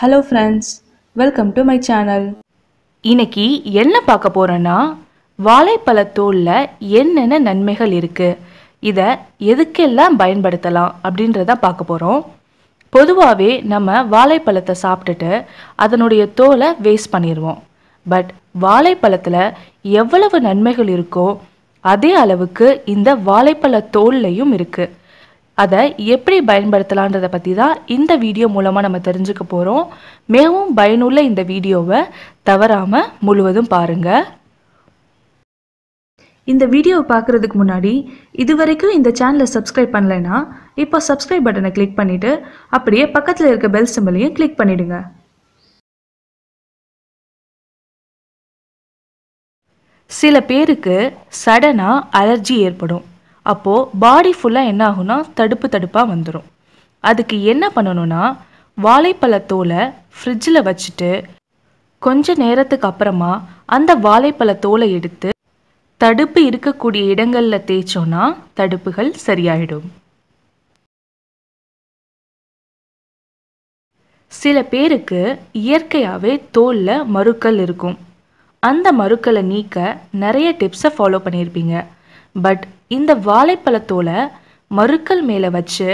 Hello friends, welcome to my channel. இன்னைக்கு என்ன பார்க்க போறேன்னா வாழைப்பழத்தோல்ல என்னென்ன நன்மைகள் இருக்கு, இதை எதுக்கெல்லாம் பயன்படுத்தலாம் அப்படின்றத பார்க்க போறோம். பொதுவாகவே நம்ம வாழைப்பழத்தை சாப்பிட்டுட்டு அதனுடைய தோலை வேஸ்ட் பண்ணிடுவோம். பட் வாழைப்பழத்தில் எவ்வளவு நன்மைகள் இருக்கோ அதே அளவுக்கு இந்த வாழைப்பழ தோல்லையும் இருக்கு. அதை எப்படி பயன்படுத்தலான்றதை பற்றி தான் இந்த வீடியோ மூலமாக நம்ம தெரிஞ்சுக்க போகிறோம். மிகவும் பயனுள்ள இந்த வீடியோவை தவறாமல் முழுவதும் பாருங்கள். இந்த வீடியோவை பார்க்குறதுக்கு முன்னாடி இது வரைக்கும் இந்த சேனலை சப்ஸ்கிரைப் பண்ணலைன்னா இப்போ சப்ஸ்கிரைப் பட்டனை கிளிக் பண்ணிவிட்டு அப்படியே பக்கத்தில் இருக்க பெல் சிம்பலையும் கிளிக் பண்ணிவிடுங்க. சில பேருக்கு சடனாக அலர்ஜி ஏற்படும். அப்போது பாடி ஃபுல்லாக என்ன ஆகும்னா தடுப்பாக வந்துடும். அதுக்கு என்ன பண்ணணும்னா வாழைப்பழத்தோலை ஃப்ரிட்ஜில் வச்சுட்டு கொஞ்ச நேரத்துக்கு அப்புறமா அந்த வாழைப்பழத்தோலை எடுத்து தடுப்பு இருக்கக்கூடிய இடங்களில் தேய்ச்சோன்னா தடுப்புகள் சரியாயிடும். சில பேருக்கு இயற்கையாகவே தோலில் மருக்கள் இருக்கும். அந்த மருக்களை நீக்க நிறைய டிப்ஸை ஃபாலோ பண்ணியிருப்பீங்க. பட் இந்த வாழைப்பழத்தோலை மருக்கள் மேலே வச்சு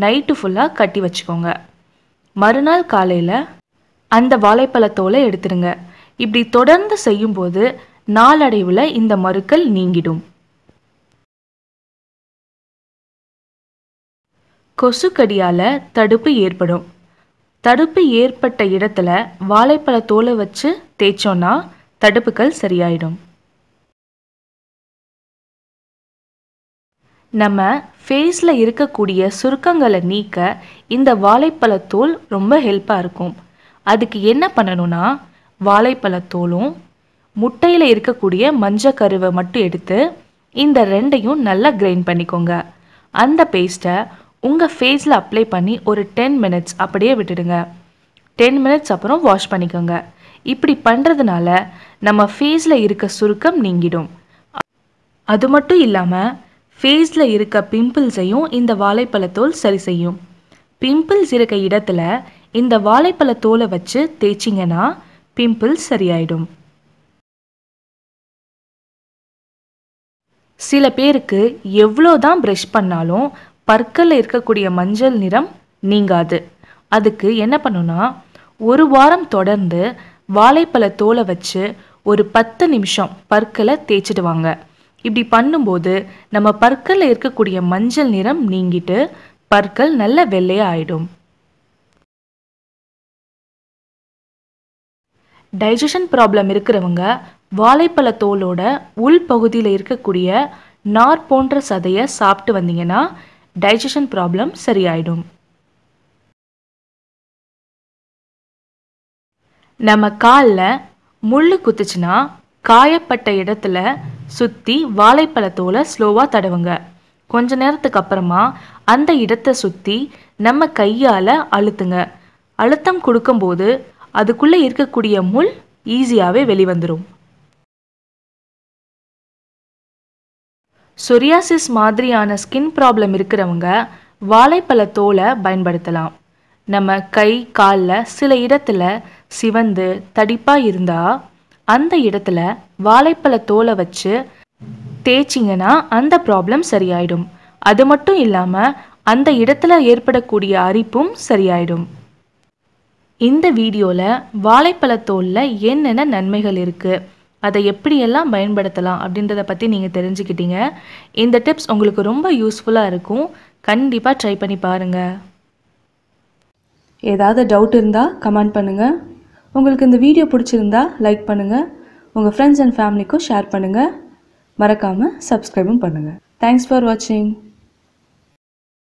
நைட்டு ஃபுல்லாக கட்டி வச்சுக்கோங்க. மறுநாள் காலையில் அந்த வாழைப்பழத்தோலை எடுத்துடுங்க. இப்படி தொடர்ந்து செய்யும்போது நாளடைவில் இந்த மருக்கள் நீங்கிடும். கொசுக்கடியால் தடுப்பு ஏற்படும். தடுப்பு ஏற்பட்ட இடத்துல வாழைப்பழத்தோலை வச்சு தேய்ச்சோன்னா தடுப்புகள் சரியாயிடும். நம்ம ஃபேஸில் இருக்கக்கூடிய சுருக்கங்களை நீக்க இந்த வாழைப்பழத்தோல் ரொம்ப ஹெல்ப்பாக இருக்கும். அதுக்கு என்ன பண்ணணும்னா வாழைப்பழத்தோலும் முட்டையில் இருக்கக்கூடிய மஞ்சள் கருவை மட்டும் எடுத்து இந்த ரெண்டையும் நல்லா கிரைண்ட் பண்ணிக்கோங்க. அந்த பேஸ்ட்டை உங்கள் ஃபேஸில் அப்ளை பண்ணி ஒரு 10 மினிட்ஸ் அப்படியே விட்டுடுங்க. 10 மினிட்ஸ் அப்புறம் வாஷ் பண்ணிக்கோங்க. இப்படி பண்ணுறதுனால நம்ம ஃபேஸில் இருக்க சுருக்கம் நீங்கிடும். அது மட்டும் இல்லாமல் ஃபேஸில் இருக்க பிம்பிள்ஸையும் இந்த வாழைப்பழத்தோல் சரி செய்யும். பிம்பிள்ஸ் இருக்க இடத்துல இந்த வாழைப்பழத்தோலை வச்சு தேய்ச்சிங்கன்னா பிம்பிள்ஸ் சரியாயிடும். சில பேருக்கு எவ்வளோதான் ப்ரஷ் பண்ணாலும் பற்களில் இருக்கக்கூடிய மஞ்சள் நிறம் நீங்காது. அதுக்கு என்ன பண்ணுன்னா ஒரு வாரம் தொடர்ந்து வாழைப்பழத்தோலை வச்சு ஒரு 10 நிமிஷம் பற்களை தேய்ச்சிட்டு வாங்க. இப்படி பண்ணும்போது நம்ம பற்களில் இருக்கக்கூடிய மஞ்சள் நிறம் நீங்கிட்டு பற்கள் நல்ல வெள்ளையாக ஆயிடும். டைஜஷன் ப்ராப்ளம் இருக்கிறவங்க வாழைப்பழத்தோலோட உள் பகுதியில் இருக்கக்கூடிய நார் போன்ற சதையை சாப்பிட்டு வந்தீங்கன்னா டைஜஷன் ப்ராப்ளம் சரியாயிடும். நம்ம காலில் முள் குத்துச்சுன்னா காயப்பட்ட இடத்துல சுற்றி வாழைப்பழத்தோலை ஸ்லோவாக தடவுங்க. கொஞ்ச நேரத்துக்கு அப்புறமா அந்த இடத்தை சுற்றி நம்ம கையால் அழுத்துங்க. அழுத்தம் கொடுக்கும்போது அதுக்குள்ளே இருக்கக்கூடிய முள் ஈஸியாகவே வெளிவந்துடும். சொரியாசிஸ் மாதிரியான ஸ்கின் ப்ராப்ளம் இருக்கிறவங்க வாழைப்பழத்தோலை பயன்படுத்தலாம். நம்ம கை காலில் சில இடத்துல சிவந்து தடிப்பாக இருந்தால் அந்த இடத்துல வாழைப்பழத்தோலை வச்சு தேய்ச்சிங்கன்னா அந்த ப்ராப்ளம் சரியாயிடும். அது மட்டும் இல்லாமல் அந்த இடத்துல ஏற்படக்கூடிய அரிப்பும் சரியாயிடும். இந்த வீடியோவில் வாழைப்பழத்தோலில் என்னென்ன நன்மைகள் இருக்குது, அதை எப்படியெல்லாம் பயன்படுத்தலாம் அப்படின்றத பற்றி நீங்கள் தெரிஞ்சுக்கிட்டீங்க. இந்த டிப்ஸ் உங்களுக்கு ரொம்ப யூஸ்ஃபுல்லாக இருக்கும். கண்டிப்பாக ட்ரை பண்ணி பாருங்கள். ஏதாவது டவுட் இருந்தால் கமெண்ட் பண்ணுங்கள். உங்களுக்கு இந்த வீடியோ பிடிச்சிருந்தா லைக் பண்ணுங்கள். உங்கள் ஃப்ரெண்ட்ஸ் அண்ட் ஃபேமிலிக்கும் ஷேர் பண்ணுங்கள். மறக்காமல் சப்ஸ்கிரைபும் பண்ணுங்கள். தேங்க்ஸ் ஃபார் வாட்சிங்.